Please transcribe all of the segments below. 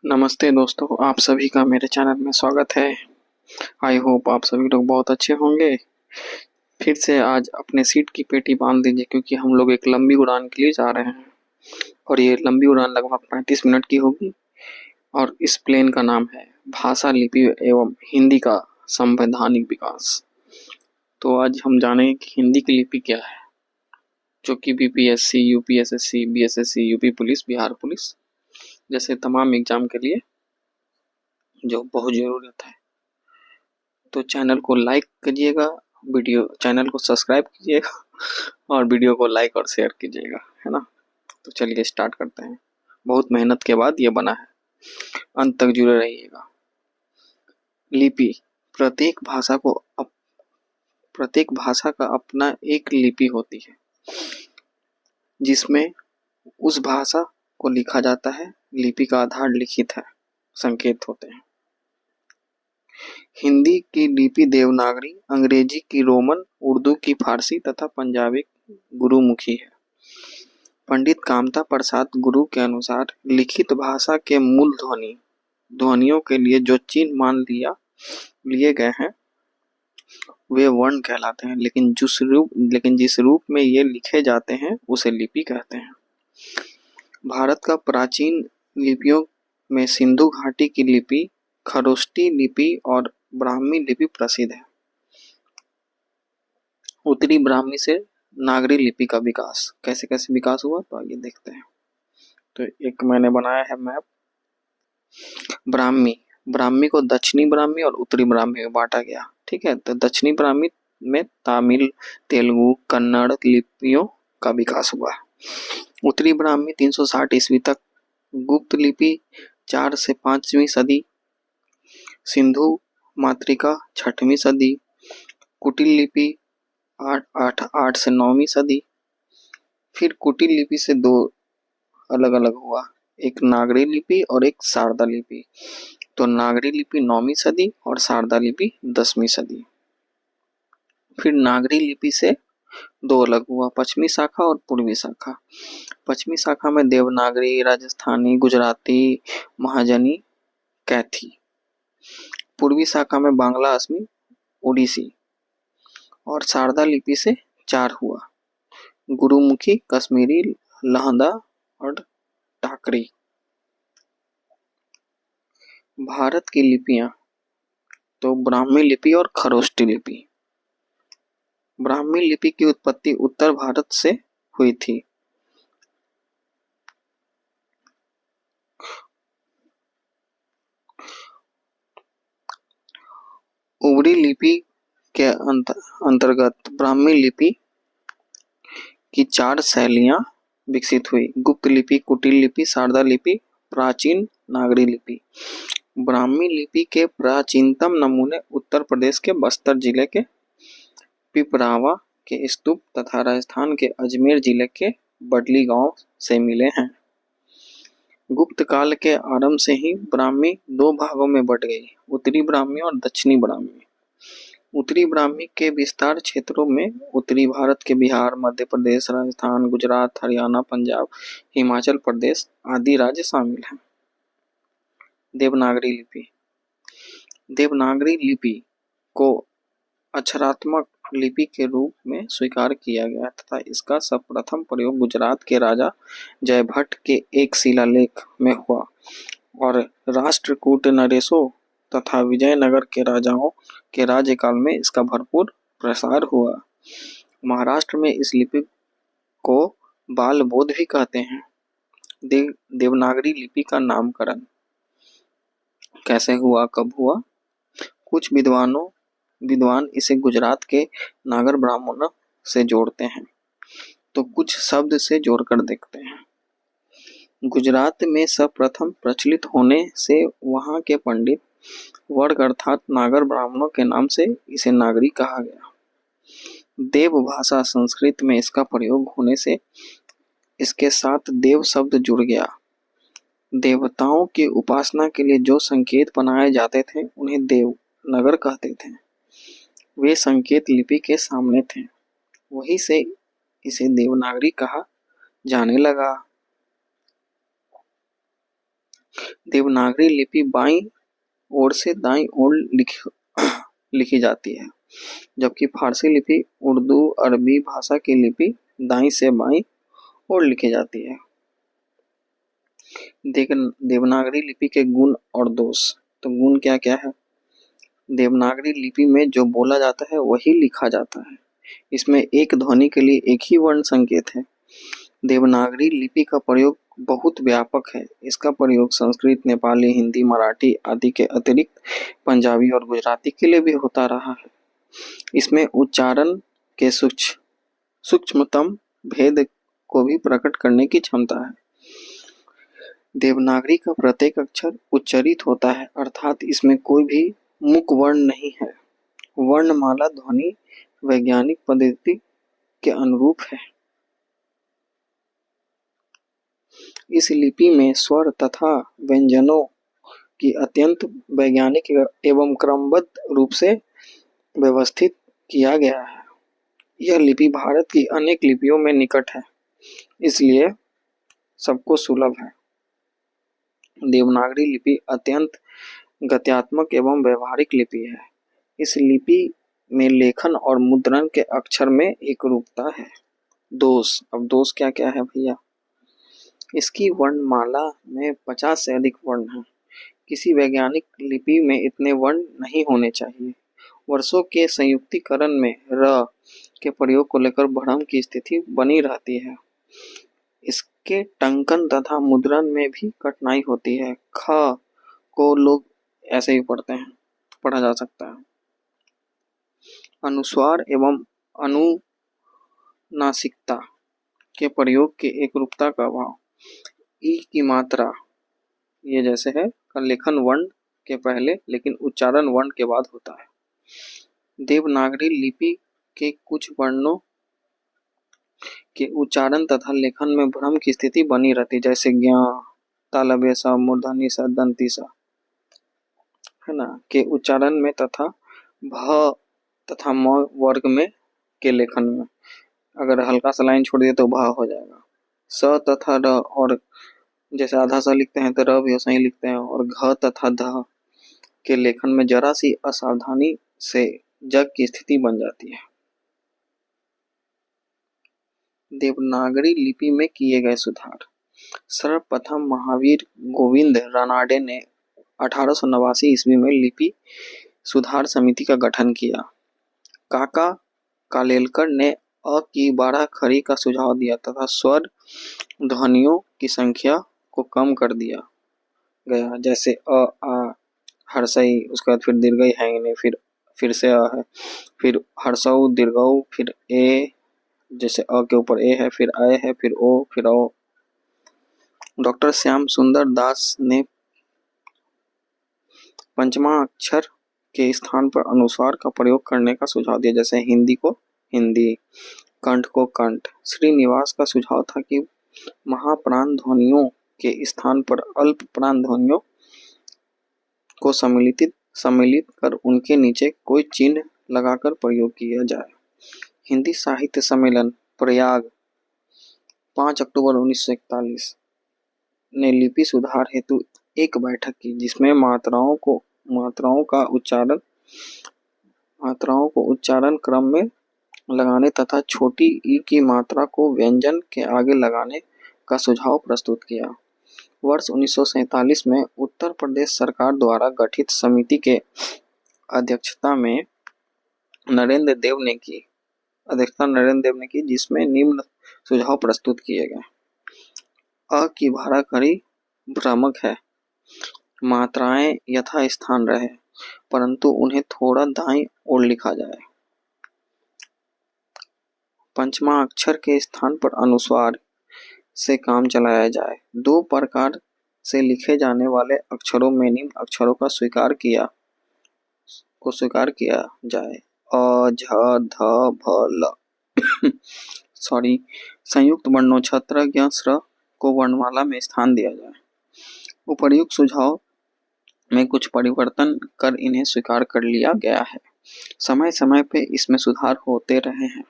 नमस्ते दोस्तों, आप सभी का मेरे चैनल में स्वागत है। आई होप आप सभी लोग बहुत अच्छे होंगे। फिर से आज अपने सीट की पेटी बांध दीजिए क्योंकि हम लोग एक लंबी उड़ान के लिए जा रहे हैं और ये लंबी उड़ान लगभग 35 मिनट की होगी। और इस प्लेन का नाम है भाषा लिपि एवं हिंदी का संवैधानिक विकास। तो आज हम जानेंगे कि हिंदी की लिपि क्या है, जो कि BPSC, UPSSC, BSSC, UP police, Bihar police जैसे तमाम एग्जाम के लिए जो बहुत जरूरत है। तो चैनल को लाइक करिएगा, चैनल को सब्सक्राइब कीजिएगा और वीडियो को लाइक और शेयर कीजिएगा, है ना। तो चलिए स्टार्ट करते हैं। बहुत मेहनत के बाद ये बना है, अंत तक जुड़े रहिएगा। लिपि प्रत्येक भाषा का अपना एक लिपि होती है जिसमें उस भाषा को लिखा जाता है। लिपि का आधार लिखित है, संकेत होते हैं। हिंदी की लिपि देवनागरी, अंग्रेजी की रोमन, उर्दू की फारसी तथा पंजाबी गुरुमुखी है। पंडित कामता प्रसाद गुरु के अनुसार लिखित भाषा के मूल ध्वनियों के लिए जो चिन्ह लिए गए हैं वे वर्ण कहलाते हैं, लेकिन जिस रूप में ये लिखे जाते हैं उसे लिपि कहते हैं। भारत का प्राचीन लिपियों में सिंधु घाटी की लिपि, खरोष्टी लिपि और ब्राह्मी लिपि प्रसिद्ध है। उत्तरी ब्राह्मी से नागरी लिपि का विकास कैसे कैसे विकास हुआ, तो आइए देखते हैं। तो एक मैंने बनाया है मैप। ब्राह्मी ब्राह्मी को दक्षिणी ब्राह्मी और उत्तरी ब्राह्मी में बांटा गया। ठीक है, तो दक्षिणी ब्राह्मी में तमिल, तेलुगु, कन्नड़ लिपियों का विकास हुआ। उत्तरी ब्राह्मी 360 ईस्वी तक, गुप्त लिपि 4 से 5वीं सदी, सिंधु मातृका 6वीं सदी, कुटिल लिपि 8 से 9वीं सदी। फिर कुटिल लिपि से दो अलग अलग हुआ, एक नागरी लिपि और एक शारदा लिपि। तो नागरी लिपि 9वीं सदी और शारदा लिपि 10वीं सदी। फिर नागरी लिपि से दो अलग हुआ, पश्चिमी शाखा और पूर्वी शाखा। पश्चिमी शाखा में देवनागरी, राजस्थानी, गुजराती, महाजनी, कैथी। पूर्वी शाखा में बांग्ला, असमी, उड़ीसी। और शारदा लिपि से 4 हुआ, गुरुमुखी, कश्मीरी, लहंदा और टाकरी। भारत की लिपियां, तो ब्राह्मी लिपि और खरोष्टी लिपि। ब्राह्मी लिपि की उत्पत्ति उत्तर भारत से हुई थी। उगरी लिपि के अंतर्गत ब्राह्मी लिपि की 4 शैलियां विकसित हुई: गुप्त लिपि, कुटिल लिपि, शारदा लिपि, प्राचीन नागरी लिपि। ब्राह्मी लिपि के प्राचीनतम नमूने उत्तर प्रदेश के बस्तर जिले के पिपरावा के स्तूप तथा राजस्थान के अजमेर जिले के बडली गांव से मिले हैं। गुप्त काल के आरंभ से ही ब्राह्मी 2 भागों में बट गई, उत्तरी ब्राह्मी और दक्षिणी ब्राह्मी। उत्तरी ब्राह्मी के विस्तार क्षेत्रों में उत्तरी भारत के बिहार, मध्य प्रदेश, राजस्थान, गुजरात, हरियाणा, पंजाब, हिमाचल प्रदेश आदि राज्य शामिल हैं। देवनागरी लिपि। देवनागरी लिपि को अक्षरात्मक लिपि के रूप में स्वीकार किया गया तथा इसका सर्वप्रथम प्रयोग गुजरात के राजा जयभट्ट के एक शिलालेख में हुआ और राष्ट्रकूट नरेशों तथा विजयनगर के राजाओं के राज्यकाल में इसका भरपूर प्रसार हुआ। महाराष्ट्र में इस लिपि को बालबोध भी कहते हैं। देवनागरी लिपि का नामकरण कैसे हुआ, कब हुआ? कुछ विद्वान इसे गुजरात के नागर ब्राह्मणों से जोड़ते हैं, तो कुछ शब्द से जोड़कर देखते हैं। गुजरात में सर्वप्रथम प्रचलित होने से वहां के पंडित वर्ग अर्थात नागर ब्राह्मणों के नाम से इसे नागरी कहा गया। देव भाषा संस्कृत में इसका प्रयोग होने से इसके साथ देव शब्द जुड़ गया। देवताओं की उपासना के लिए जो संकेत बनाए जाते थे उन्हें देवनागर कहते थे। वे संकेत लिपि के सामने थे, वहीं से इसे देवनागरी कहा जाने लगा। देवनागरी लिपि बाईं ओर से दाईं ओर लिखी जाती है, जबकि फारसी लिपि, उर्दू, अरबी भाषा की लिपि दाईं से बाईं ओर लिखी जाती है। देवनागरी लिपि के गुण और दोष। तो गुण क्या क्या है? देवनागरी लिपि में जो बोला जाता है वही लिखा जाता है। इसमें एक ध्वनि के लिए एक ही वर्ण संकेत है। देवनागरी लिपि का प्रयोग बहुत व्यापक है। इसका प्रयोग संस्कृत, नेपाली, हिंदी, मराठी आदि के अतिरिक्त पंजाबी और गुजराती के लिए भी होता रहा है। इसमें उच्चारण के सूक्ष्मतम भेद को भी प्रकट करने की क्षमता है। देवनागरी का प्रत्येक अक्षर उच्चरित होता है, अर्थात इसमें कोई भी मुख वर्ण नहीं है। वर्णमाला ध्वनि वैज्ञानिक पद्धति के अनुरूप है। इस लिपि में स्वर तथा व्यंजनों की अत्यंत वैज्ञानिक एवं क्रमबद्ध रूप से व्यवस्थित किया गया है। यह लिपि भारत की अनेक लिपियों में निकट है, इसलिए सबको सुलभ है। देवनागरी लिपि अत्यंत गत्यात्मक एवं व्यवहारिक लिपि है। इस लिपि में लेखन और मुद्रण के अक्षर में एकरूपता है। दोष। अब दोष क्या क्या है भैया? इसकी वर्णमाला में 50 से अधिक वर्ण हैं। किसी वैज्ञानिक लिपि में इतने वर्ण नहीं होने चाहिए। वर्षों के संयुक्तिकरण में र के प्रयोग को लेकर भ्रम की स्थिति बनी रहती है। इसके टंकन तथा मुद्रण में भी कठिनाई होती है। ख को लोग ऐसे ही पढ़ते हैं, पढ़ा जा सकता है। अनुस्वार एवं अनुनासिकता के प्रयोग के एकरूपता का अभाव। ई की मात्रा ये जैसे है का लेखन वर्ण के पहले लेकिन उच्चारण वर्ण के बाद होता है। देवनागरी लिपि के कुछ वर्णों के उच्चारण तथा लेखन में भ्रम की स्थिति बनी रहती, जैसे ज्ञ, तालव्य सा, मूर्धन्य सा, दंती सा, है ना, के उच्चारण में तथा भ तथा म वर्ग में के लेखन में अगर हल्का सा लाइन छोड़ दिए तो भा हो जाएगा। स तथा र और जैसे आधा सा लिखते हैं तो र भी वैसा ही लिखते हैं, और घ तथा ध के लेखन में जरा सी असावधानी से जग की स्थिति बन जाती है। देवनागरी लिपि में किए गए सुधार। सर्वप्रथम महावीर गोविंद रानाडे ने 1889 ईस्वी में लिपि सुधार समिति का गठन किया। काका कालेलकर ने अ की 12 खड़ी का सुझाव दिया तथा स्वर ध्वनियों की संख्या को कम कर दिया गया, जैसे अ, आ, हर्षई, उसके बाद फिर दीर्घई है नहीं, फिर से अ है, फिर हर्षऊ, दीर्घऊ, फिर ए, जैसे अ के ऊपर ए है, फिर अ है, फिर ओ, फिर ओ। डॉक्टर श्याम सुंदर दास ने पंचमा अक्षर के स्थान पर अनुस्वार का प्रयोग करने का सुझाव दिया, जैसे हिंदी को हिंदी, कंठ को कंठ। श्रीनिवास का सुझाव था कि महाप्राण ध्वनियों के स्थान पर अल्प प्राण ध्वनियों को सम्मिलित कर उनके नीचे कोई चिन्ह लगाकर प्रयोग किया जाए। हिंदी साहित्य सम्मेलन प्रयाग 5 अक्टूबर 1941 ने लिपि सुधार हेतु एक बैठक की, जिसमें मात्राओं को उच्चारण क्रम में लगाने तथा छोटी ई की मात्रा को व्यंजन के आगे लगाने का सुझाव प्रस्तुत किया। वर्ष 1947 में उत्तर प्रदेश सरकार द्वारा गठित समिति के अध्यक्षता नरेंद्र देव ने की, जिसमें निम्न सुझाव प्रस्तुत किए गए। अ की भाराखड़ी भ्रामक है। मात्राएं यथा स्थान रहे, परंतु उन्हें थोड़ा दाईं ओर लिखा जाए। पंचमा अक्षर के स्थान पर अनुस्वार से काम चलाया जाए। 2 प्रकार से लिखे जाने वाले अक्षरों में निम्न अक्षरों का स्वीकार किया जाए। अ, झ, ध, भ, ल। संयुक्त वर्णों छत्र, ज्ञ, स्र को वर्णमाला में स्थान दिया जाए। उपर्युक्त सुझाव में कुछ परिवर्तन कर इन्हें स्वीकार कर लिया गया है। समय समय पे इसमें सुधार होते रहे हैं।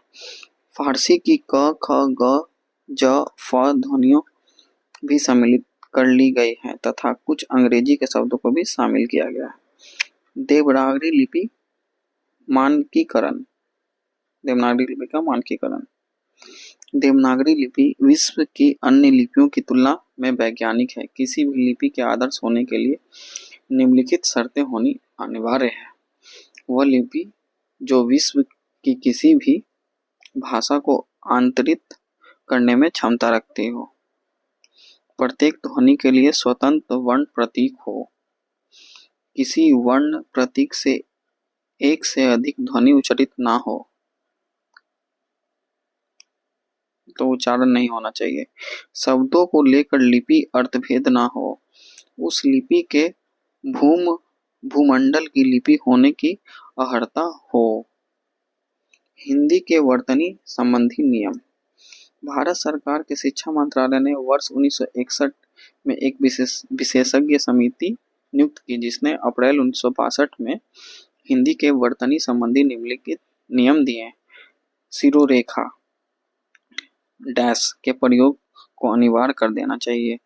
फारसी की क, ख, ग, ज, फ ध्वनियों भी सम्मिलित कर ली गई है तथा कुछ अंग्रेजी के शब्दों को भी शामिल किया गया है। देवनागरी लिपि मानकीकरण। देवनागरी लिपि का मानकीकरण। देवनागरी लिपि विश्व की अन्य लिपियों की तुलना में वैज्ञानिक है। किसी भी लिपि के आदर्श होने के लिए निम्नलिखित शर्तें होनी अनिवार्य है। वह लिपि जो विश्व की किसी भी भाषा को आंतरित करने में क्षमता रखती हो, प्रत्येक ध्वनि के लिए स्वतंत्र वर्ण प्रतीक हो, किसी वर्ण प्रतीक से एक से अधिक ध्वनि उच्चारित ना हो, तो उच्चारण नहीं होना चाहिए, शब्दों को लेकर लिपि अर्थभेद ना हो, उस लिपि के भूमंडल की लिपि होने की अर्हता हो। हिंदी के वर्तनी संबंधी नियम। भारत सरकार के शिक्षा मंत्रालय ने वर्ष 1961 में एक विशेषज्ञ समिति नियुक्त की, जिसने अप्रैल 1962 में हिंदी के वर्तनी संबंधी निम्नलिखित नियम दिए। सिरोरेखा डैश के प्रयोग को अनिवार्य कर देना चाहिए,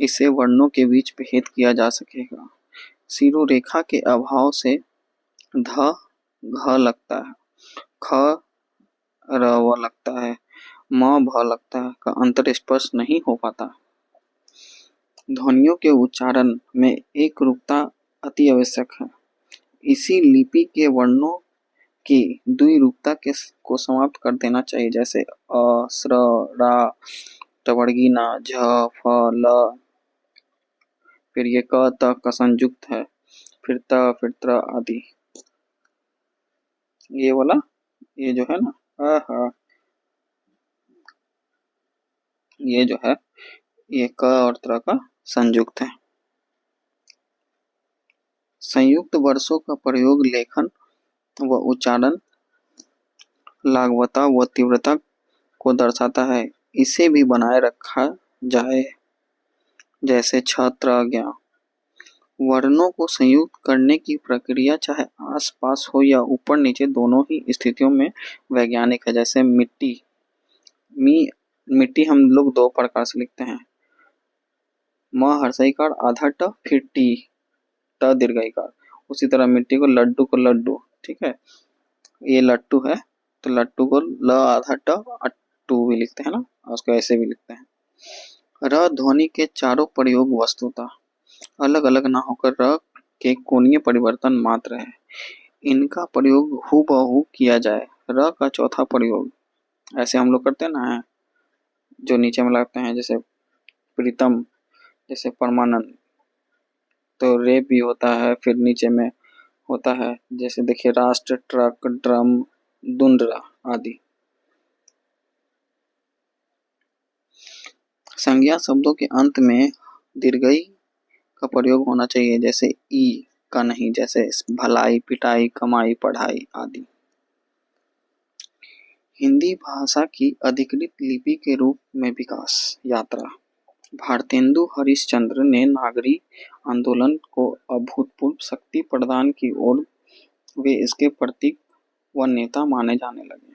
इससे वर्णों के बीच भेद किया जा सकेगा। सिरोरेखा के अभाव से ध घ लगता है, ख र व लगता है, म भ लगता है का अंतर स्पष्ट नहीं हो पाता। ध्वनियों के उच्चारण में एक रूपता अति आवश्यक है। इसी लिपि के वर्णों की द्विरूपता को समाप्त कर देना चाहिए, जैसे अ, स्र, रा, टवर्गीना, झ, फ, ल, फिर ये क, त का संयुक्त है, फिर त, फिर त्र आदि। ये वाला ये जो है ना ये जो है ये क और त्र का संयुक्त है। संयुक्त वर्षों का प्रयोग लेखन व उच्चारण लागवता व तीव्रता को दर्शाता है, इसे भी बनाए रखा जाए, जैसे छत्र ज्ञ। वर्णों को संयुक्त करने की प्रक्रिया चाहे आसपास हो या ऊपर नीचे दोनों ही स्थितियों में वैज्ञानिक है। जैसे मिट्टी हम लोग दो प्रकार से लिखते हैं, म हर्षईकार आधा ट फिर टी ट दीर्घईकार। उसी तरह मिट्टी को लड्डू, ठीक है, ये लट्टू है तो लट्टू को ल आधा ट टू भी लिखते हैं ना, उसको ऐसे भी लिखते हैं। र ध्वनि के चारों प्रयोग वस्तुतः अलग अलग ना होकर र के कोणीय परिवर्तन मात्र है, इनका प्रयोग हूबहू किया जाए। र का चौथा प्रयोग ऐसे हम लोग करते हैं ना, जो नीचे में लगते हैं, जैसे प्रीतम, जैसे परमानंद, तो रे भी होता है, फिर नीचे में होता है, जैसे देखिए राष्ट्र, ट्रक, ड्रम, दुंडरा आदि। संज्ञा शब्दों के अंत में दीर्घई का प्रयोग होना चाहिए, जैसे ई का नहीं, जैसे भलाई, पिटाई, कमाई, पढ़ाई आदि। हिंदी भाषा की अधिकृत लिपि के रूप में विकास यात्रा। भारतेंदु हरिश्चंद्र ने नागरी आंदोलन को अभूतपूर्व शक्ति प्रदान की और वे इसके प्रतीक व नेता माने जाने लगे।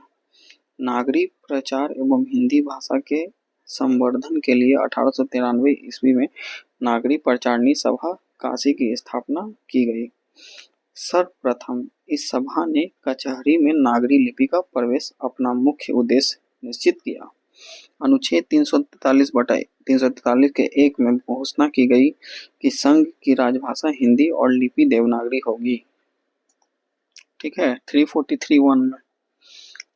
नागरी प्रचार एवं हिंदी भाषा के संवर्धन के लिए 1893 ईस्वी में नागरी प्रचारणी सभा काशी की स्थापना की गई। सर्वप्रथम इस सभा ने कचहरी में नागरी लिपि का प्रवेश अपना मुख्य उद्देश्य निश्चित किया। अनुच्छेद 343 के 1 में घोषणा की गई कि संघ की राजभाषा हिंदी और लिपि देवनागरी होगी। ठीक है, 343(1) में।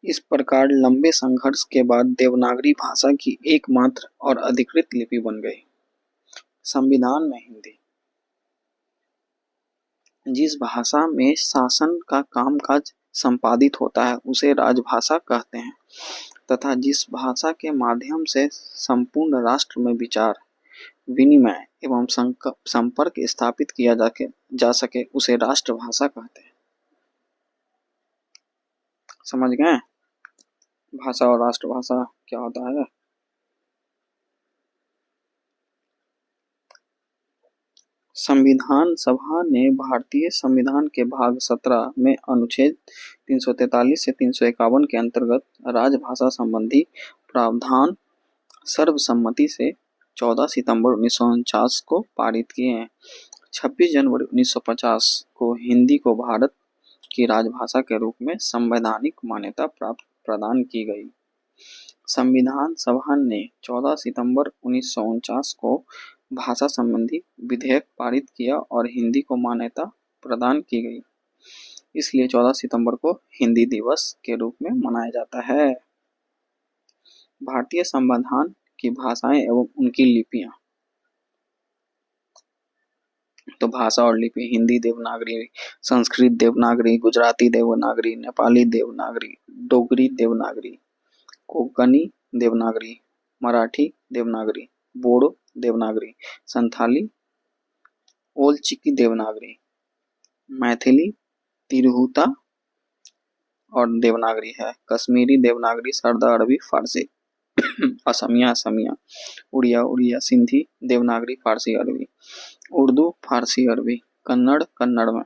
इस प्रकार लंबे संघर्ष के बाद देवनागरी भाषा की एकमात्र और अधिकृत लिपि बन गई। संविधान में हिंदी। जिस भाषा में शासन का कामकाज संपादित होता है उसे राजभाषा कहते हैं, तथा जिस भाषा के माध्यम से संपूर्ण राष्ट्र में विचार विनिमय एवं संपर्क स्थापित किया जा सके उसे राष्ट्रभाषा कहते हैं। समझ गए भाषा और राष्ट्रभाषा क्या होता है? संविधान सभा ने भारतीय संविधान के भाग 17 में अनुच्छेद 343 से 351 के अंतर्गत राजभाषा संबंधी प्रावधान सर्वसम्मति से 14 सितंबर 1949 को पारित किए हैं। 26 जनवरी 1950 को हिंदी को भारत की राजभाषा के रूप में संवैधानिक मान्यता प्राप्त प्रदान की गई। संविधान सभा ने 14 सितंबर 1949 को भाषा संबंधी विधेयक पारित किया और हिंदी को मान्यता प्रदान की गई। इसलिए 14 सितंबर को हिंदी दिवस के रूप में मनाया जाता है। भारतीय संविधान की भाषाएं एवं उनकी लिपियां। तो भाषा और लिपि हिंदी देवनागरी, संस्कृत देवनागरी, गुजराती देवनागरी, नेपाली देवनागरी, डोगरी देवनागरी, कोंकणी देवनागरी, मराठी देवनागरी, बोडो देवनागरी, संथाली ओलचिकी देवनागरी, मैथिली तिरहुता और देवनागरी है। कश्मीरी देवनागरी, सरदा अरबी, फारसी, असमिया असमिया, उड़िया उड़िया, सिंधी देवनागरी, फारसी अरबी, उर्दू फारसी अरबी, कन्नड़ कन्नड़ में,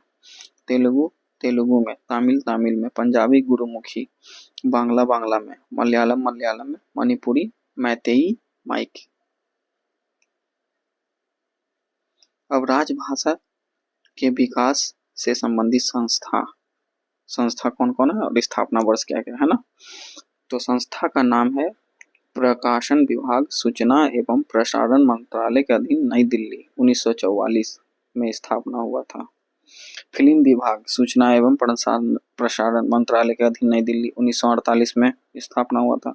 तेलुगु तेलुगु में, तमिल तमिल में, पंजाबी गुरुमुखी, बांग्ला बांग्ला में, मलयालम मलयालम में, मणिपुरी मैतेई माइकी। अब राजभाषा के विकास से संबंधित संस्था कौन कौन है और स्थापना वर्ष क्या क्या है ना। तो संस्था का नाम है प्रकाशन विभाग, सूचना एवं प्रसारण मंत्रालय के अधीन, नई दिल्ली, 1944 में स्थापना हुआ था। फिल्म विभाग, सूचना एवं प्रसारण मंत्रालय के अधीन, नई दिल्ली, 1948 में स्थापना हुआ था।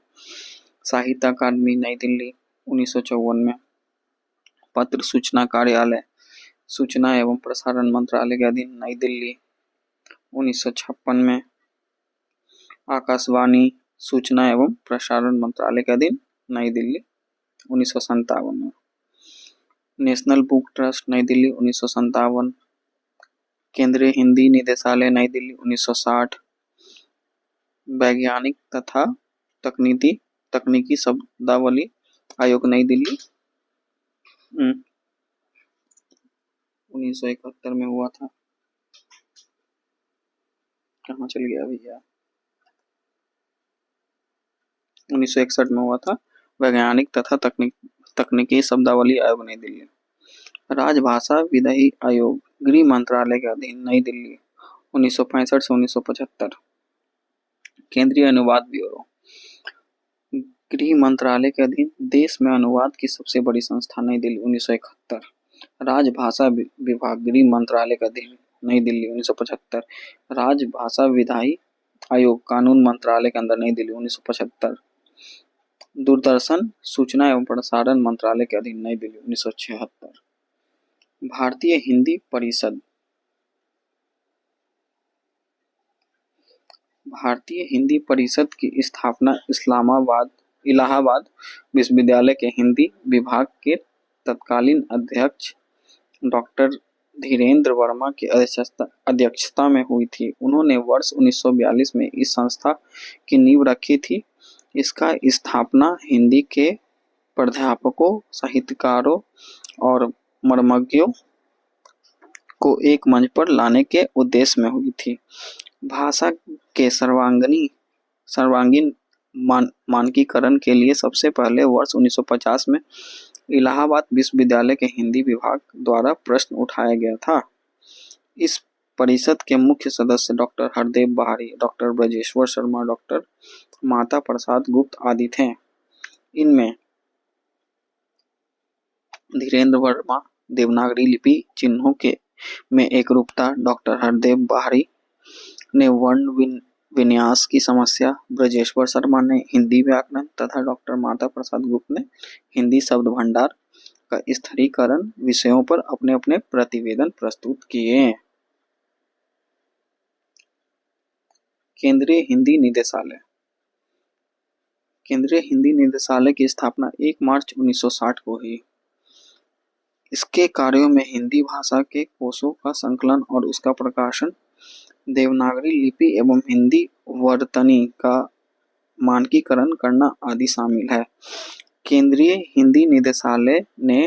साहित्य अकादमी, नई दिल्ली, 1954 में। पत्र सूचना कार्यालय, सूचना एवं प्रसारण मंत्रालय के अधीन, नई दिल्ली, 1956 में। आकाशवाणी, सूचना एवं प्रसारण मंत्रालय के अधीन, नई दिल्ली, 1957 में। नेशनल बुक ट्रस्ट, नई दिल्ली, 1957। केंद्रीय हिंदी निदेशालय, नई दिल्ली, 1960। वैज्ञानिक तथा तकनीकी शब्दावली आयोग, नई दिल्ली, 1971 में हुआ था। कहाँ चल गया भैया, 1961 में हुआ था। वैज्ञानिक तथा तकनीकी शब्दावली आयोग, नई दिल्ली। राजभाषा विधि आयोग, गृह मंत्रालय के अधीन, नई दिल्ली, 1965 से 1975। केंद्रीय अनुवाद ब्यूरो, गृह मंत्रालय के अधीन, देश में अनुवाद की सबसे बड़ी संस्था, नई दिल्ली, 1971। राजभाषा विभाग, गृह मंत्रालय के अधीन, नई दिल्ली, 1975। राजभाषा विधि आयोग, कानून मंत्रालय के अंदर, नई दिल्ली, 1975। दूरदर्शन, सूचना एवं प्रसारण मंत्रालय के अधीन, नई दिल्ली, 1976। भारतीय हिंदी परिषद, भारतीय हिंदी परिषद की स्थापना इलाहाबाद विश्वविद्यालय के हिंदी विभाग के तत्कालीन अध्यक्ष डॉक्टर धीरेन्द्र वर्मा की अध्यक्षता में हुई थी। उन्होंने वर्ष 1942 में इस संस्था की नींव रखी थी। इसका स्थापना हिंदी के प्राध्यापकों, साहित्यकारों और मर्मज्ञों को एक मंच पर लाने के उद्देश्य में हुई थी। भाषा के सर्वांगीण मानकीकरण के लिए सबसे पहले वर्ष 1950 में इलाहाबाद विश्वविद्यालय के हिंदी विभाग द्वारा प्रश्न उठाया गया था। इस परिषद के मुख्य सदस्य डॉक्टर हरदेव बहारी, डॉक्टर ब्रजेश्वर शर्मा, डॉक्टर माता प्रसाद गुप्त आदि थे। इनमें धीरेन्द्र वर्मा देवनागरी लिपि चिन्हों के में एकरूपता, डॉक्टर हरदेव बहारी ने वर्ण विन्यास की समस्या, ब्रजेश्वर शर्मा ने हिंदी व्याकरण तथा डॉक्टर माता प्रसाद गुप्त ने हिंदी शब्द भंडार का स्थिरीकरण विषयों पर अपने अपने प्रतिवेदन प्रस्तुत किए। केंद्रीय हिंदी निदेशालय, केंद्रीय हिंदी निदेशालय की स्थापना 1 मार्च 1960 को हुई। इसके कार्यों में हिंदी भाषा के कोशों का संकलन और उसका प्रकाशन, देवनागरी लिपि एवं हिंदी वर्तनी का मानकीकरण करना आदि शामिल है। केंद्रीय हिंदी निदेशालय ने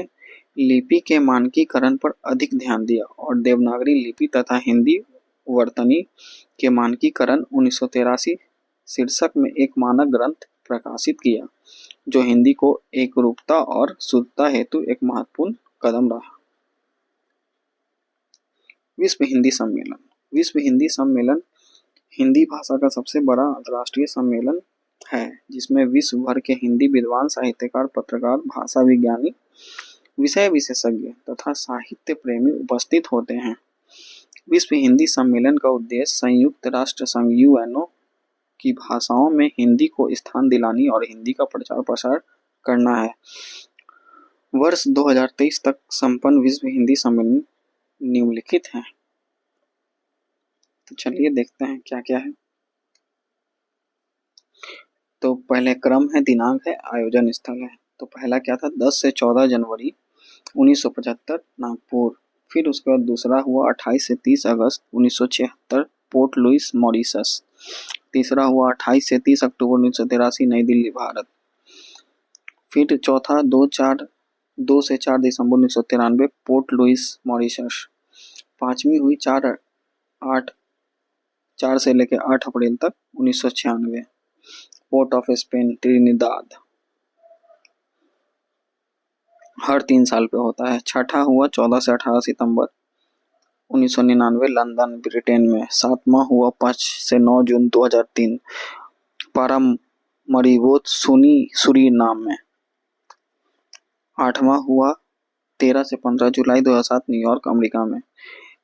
लिपि के मानकीकरण पर अधिक ध्यान दिया और देवनागरी लिपि तथा हिंदी वर्तनी के मानकीकरण 1983 शीर्षक में एक मानक ग्रंथ प्रकाशित किया, जो हिंदी को एकरूपता और शुद्धता हेतु एक महत्वपूर्ण कदम रहा। विश्व हिंदी सम्मेलन। विश्व हिंदी सम्मेलन हिंदी भाषा का सबसे बड़ा अंतर्राष्ट्रीय सम्मेलन है, जिसमें विश्व भर के हिंदी विद्वान, साहित्यकार, पत्रकार, भाषा विज्ञानी, विषय विशेषज्ञ तथा साहित्य प्रेमी उपस्थित होते हैं। विश्व हिंदी सम्मेलन का उद्देश्य संयुक्त राष्ट्र संघ यूएनओ की भाषाओं में हिंदी को स्थान दिलानी और हिंदी का प्रचार प्रसार करना है। वर्ष 2023 तक संपन्न विश्व हिंदी सम्मेलन निम्नलिखित हैं। तो चलिए देखते हैं क्या क्या है। तो पहले क्रम है, दिनांक है, आयोजन स्थल है। तो पहला क्या था, 10 से 14 जनवरी 1975 नागपुर। फिर उसके बाद दूसरा हुआ 28 से 30 अगस्त 1976 पोर्ट लुइस मॉरिशस। तीसरा हुआ 28 से 30 अक्टूबर 1983 नई दिल्ली भारत। फिर चौथा 2 से 4 दिसंबर 1993 पोर्ट लुइस मॉरिशस। पांचवी हुई 4 से लेकर 8 अप्रैल तक 1996 पोर्ट ऑफ स्पेन ट्रिनिदाद। हर 3 साल पे होता है। छठा हुआ 14 से 18 सितंबर 1999 लंदन ब्रिटेन में। सातवां हुआ 5 से 9 जून 2003 पारामरीबो सूरीनाम में। आठवां हुआ 13 से 15 जुलाई 2007 न्यूयॉर्क अमेरिका में।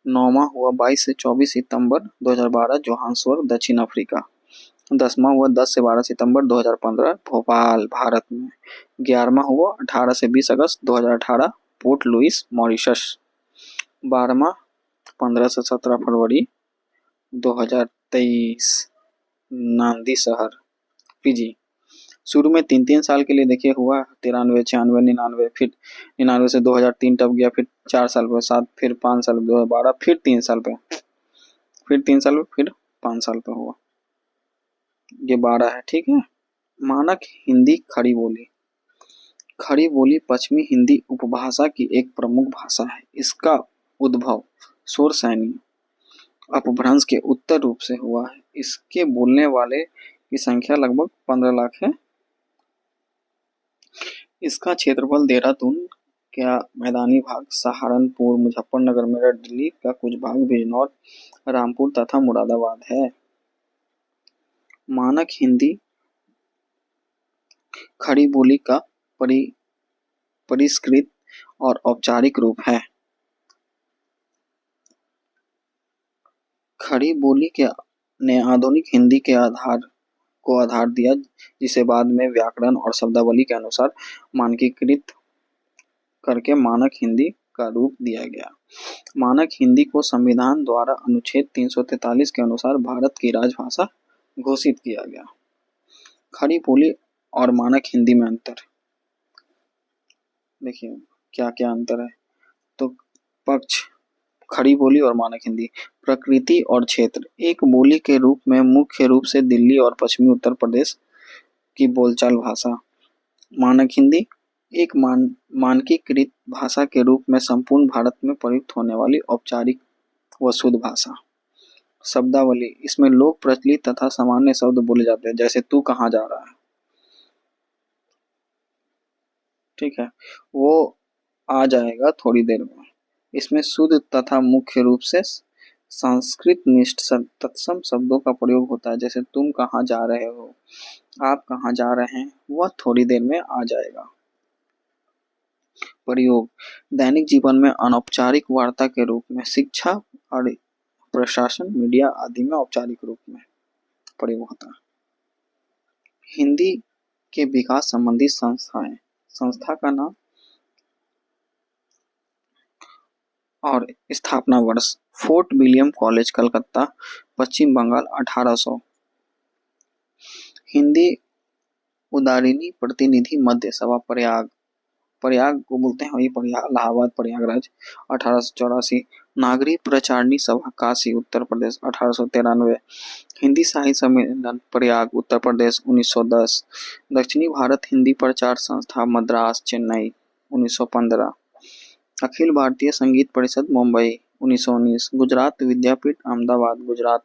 नौवां हुआ 22 से 24 सितंबर 2012 जोहान्सबर्ग दक्षिण अफ्रीका। 10वां हुआ 10 से 12 सितंबर 2015 भोपाल भारत में। 11वां हुआ 18 से 20 अगस्त 2018 पोर्ट लुइस मॉरिशस। 12वां 15 से 17 फरवरी 2023 नांदी शहर फिजी। शुरू में 3 साल के लिए देखिए हुआ 93, 96, 99, फिर 99 से 2003 टप गया, फिर 4 साल पे 7, फिर 5 साल 2012, फिर 3 साल पे, फिर 3 साल पे, फिर 5 साल पे हुआ। ये 12 है, ठीक है। मानक हिंदी खड़ी बोली। खड़ी बोली पश्चिमी हिंदी उपभाषा की एक प्रमुख भाषा है। इसका उद्भव शोरसैनी अपभ्रंश के उत्तर रूप से हुआ है। इसके बोलने वाले की संख्या लगभग 15 लाख है। इसका क्षेत्रफल देहरादून का मैदानी भाग, सहारनपुर, मुजफ्फरनगर, मेरठ, दिल्ली का कुछ भाग, बिजनौर, रामपुर तथा मुरादाबाद है। मानक हिंदी खड़ी बोली का परिष्कृत और औपचारिक रूप है। खड़ी बोली ने आधुनिक हिंदी के आधार दिया, जिसे बाद में व्याकरण और शब्दावली के अनुसार मानकीकृत करके मानक हिंदी का रूप दिया गया। मानक हिंदी को संविधान द्वारा अनुच्छेद 343 के अनुसार भारत की राजभाषा घोषित किया गया। खड़ी बोली और मानक हिंदी में अंतर देखिए क्या क्या अंतर है। तो पक्ष खड़ी बोली और मानक हिंदी। प्रकृति और क्षेत्र। एक बोली के रूप में मुख्य रूप से दिल्ली और पश्चिमी उत्तर प्रदेश की बोलचाल भाषा। मानक हिंदी एक मानकीकृत भाषा के रूप में संपूर्ण भारत में प्रयुक्त होने वाली औपचारिक व शुद्ध भाषा। शब्दावली। इसमें लोक प्रचलित तथा सामान्य शब्द बोले जाते हैं, जैसे तू कहाँ जा रहा है, ठीक है, वो आ जाएगा थोड़ी देर में। इसमें शुद्ध तथा मुख्य रूप से संस्कृत निष्ठ तत्सम शब्दों का प्रयोग होता है, जैसे तुम कहाँ जा रहे हो, आप कहाँ जा रहे हैं, वह थोड़ी देर में आ जाएगा। प्रयोग। दैनिक जीवन में अनौपचारिक वार्ता के रूप में, शिक्षा और प्रशासन, मीडिया आदि में औपचारिक रूप में प्रयोग होता है। हिंदी के विकास संबंधी संस्थाएं। संस्था का नाम और स्थापना वर्ष। फोर्ट विलियम कॉलेज कलकत्ता, पश्चिम बंगाल 1800। हिंदी उदारिणी प्रतिनिधि मध्य सभा प्रयाग को बोलते हैं, वही प्रयाग, इलाहाबाद प्रयागराज 1884। नागरिक प्रचारणी सभा काशी उत्तर प्रदेश 1893। हिंदी साहित्य सम्मेलन प्रयाग उत्तर प्रदेश 1910। दक्षिणी भारत हिंदी प्रचार संस्था मद्रास चेन्नई 1915। अखिल भारतीय संगीत परिषद मुंबई 1919। गुजरात विद्यापीठ अहमदाबाद गुजरात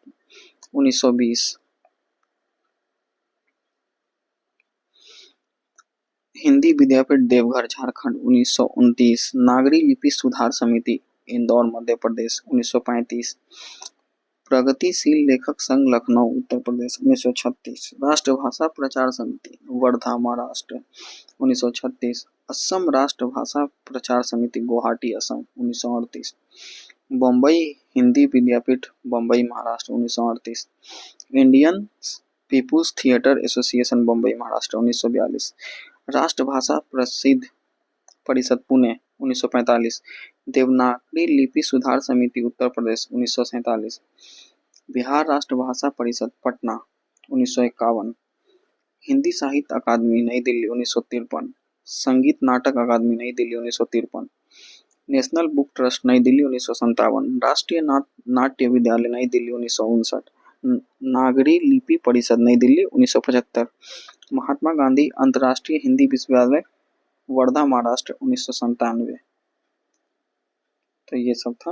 1920। हिंदी विद्यापीठ देवघर झारखंड 1929। नागरी लिपि सुधार समिति इंदौर मध्य प्रदेश 1935। प्रगतिशील लेखक संघ लखनऊ उत्तर प्रदेश 1936। राष्ट्रभाषा प्रचार समिति Wardha Maharashtra 1936। Assam Rashtrabhasha Prachar Samiti Guwahati Assam 1938। Bombay Hindi Vidyapeeth Bombay Maharashtra 1938। Indian People's Theatre Association Bombay Maharashtra 1942। राष्ट्रभाषा प्रसिद्ध परिषद पुणे 1945। देवनागरी लिपि सुधार समिति उत्तर प्रदेश 1947। बिहार राष्ट्रभाषा परिषद पटना 1951। हिंदी साहित्य अकादमी नई दिल्ली 1953। संगीत नाटक अकादमी नई दिल्ली 1953। नेशनल बुक ट्रस्ट नई दिल्ली 1957। राष्ट्रीय नाट्य विद्यालय नई दिल्ली 1959। नागरी लिपि परिषद नई दिल्ली 1975। महात्मा गांधी अंतर्राष्ट्रीय हिंदी विश्वविद्यालय वर्धा महाराष्ट्र 1997। तो ये सब था।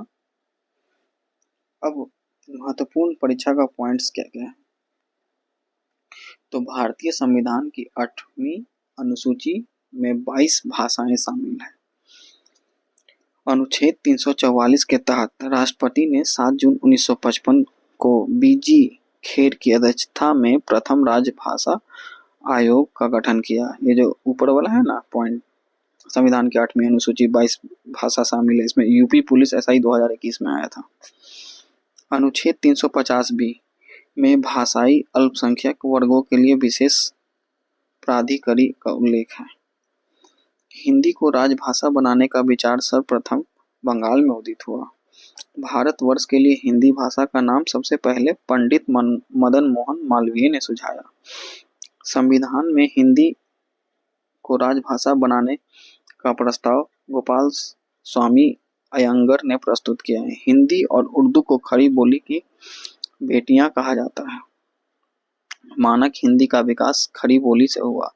अब महत्वपूर्ण परीक्षा का पॉइंट्स क्या क्या है। तो भारतीय संविधान की 8वीं अनुसूची में 22 भाषाएं शामिल हैं। अनुच्छेद 344 के तहत राष्ट्रपति ने 7 जून 1955 को बीजी खेर की अध्यक्षता में प्रथम राजभाषा आयोग का गठन किया। ये जो ऊपर वाला है ना पॉइंट, संविधान की 8वीं अनुसूची 22 भाषा शामिल है, इसमें यूपी पुलिस एसआई 2021 में आया था। अनुच्छेद 350 बी में भाषाई अल्पसंख्यक वर्गों के लिए विशेष प्राधिकारी का उल्लेख है। हिंदी को राजभाषा बनाने का विचार सर्वप्रथम बंगाल में उदित हुआ। भारतवर्ष के लिए हिंदी भाषा का नाम सबसे पहले पंडित मदन मोहन मालवीय ने सुझाया। संविधान में हिंदी को राजभाषा बनाने का प्रस्ताव गोपाल स्वामी अयंगर ने प्रस्तुत किया है। हिंदी और उर्दू को खड़ी बोली की बेटियां कहा जाता है। मानक हिंदी का विकास खड़ी बोली से हुआ।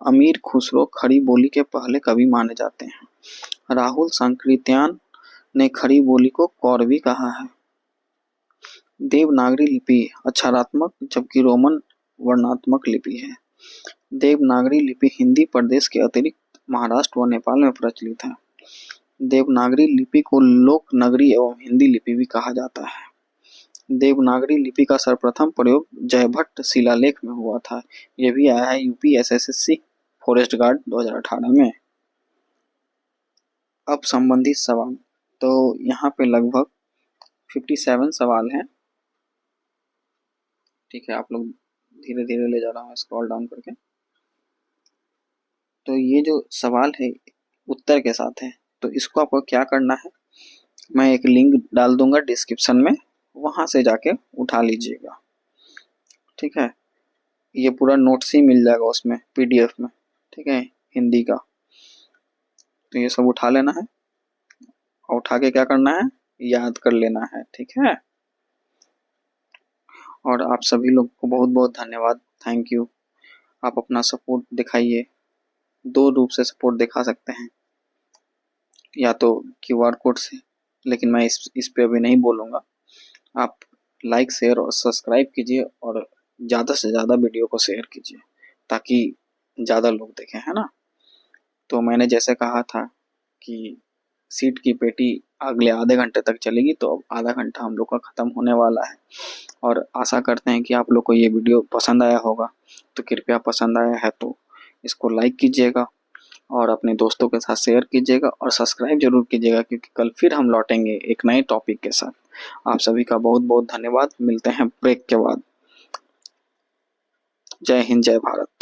अमीर खुसरो खड़ी बोली के पहले कवि माने जाते हैं। राहुल संकृत्यान ने खड़ी बोली को कौरवी कहा है। देवनागरी लिपि अक्षरात्मक जबकि रोमन वर्णात्मक लिपि है। देवनागरी लिपि हिंदी प्रदेश के अतिरिक्त महाराष्ट्र व नेपाल में प्रचलित है। देवनागरी लिपि को लोक नगरी एवं हिंदी लिपि भी कहा जाता है। देवनागरी लिपि का सर्वप्रथम प्रयोग जयभट्ट शिलालेख में हुआ था। यह भी आया है यूपी एसएससी फॉरेस्ट गार्ड 2018 में। अब संबंधित सवाल, तो यहाँ पे लगभग 57 सवाल हैं। ठीक है, आप लोग धीरे धीरे ले जा रहा हूँ स्क्रॉल डाउन करके। तो ये जो सवाल है उत्तर के साथ है, तो इसको आपको क्या करना है, मैं एक लिंक डाल दूंगा डिस्क्रिप्शन में, वहां से जाके उठा लीजिएगा। ठीक है, ये पूरा नोट्स ही मिल जाएगा उसमें पीडीएफ में। ठीक है, हिंदी का। तो ये सब उठा लेना है और उठा के क्या करना है, याद कर लेना है। ठीक है, और आप सभी लोग को बहुत बहुत धन्यवाद, थैंक यू। आप अपना सपोर्ट दिखाइए। 2 रूप से सपोर्ट दिखा सकते हैं, या तो क्यूआर कोड से, लेकिन मैं इस पे अभी नहीं बोलूँगा। आप लाइक शेयर और सब्सक्राइब कीजिए और ज़्यादा से ज़्यादा वीडियो को शेयर कीजिए ताकि ज़्यादा लोग देखें, है ना। तो मैंने जैसे कहा था कि सीट की पेटी अगले आधे घंटे तक चलेगी, तो अब आधा घंटा हम लोग का ख़त्म होने वाला है और आशा करते हैं कि आप लोग को ये वीडियो पसंद आया होगा। तो कृपया पसंद आया है तो इसको लाइक कीजिएगा और अपने दोस्तों के साथ शेयर कीजिएगा और सब्सक्राइब जरूर कीजिएगा, क्योंकि कल फिर हम लौटेंगे एक नए टॉपिक के साथ। आप सभी का बहुत बहुत धन्यवाद। मिलते हैं ब्रेक के बाद। जय हिंद, जय भारत।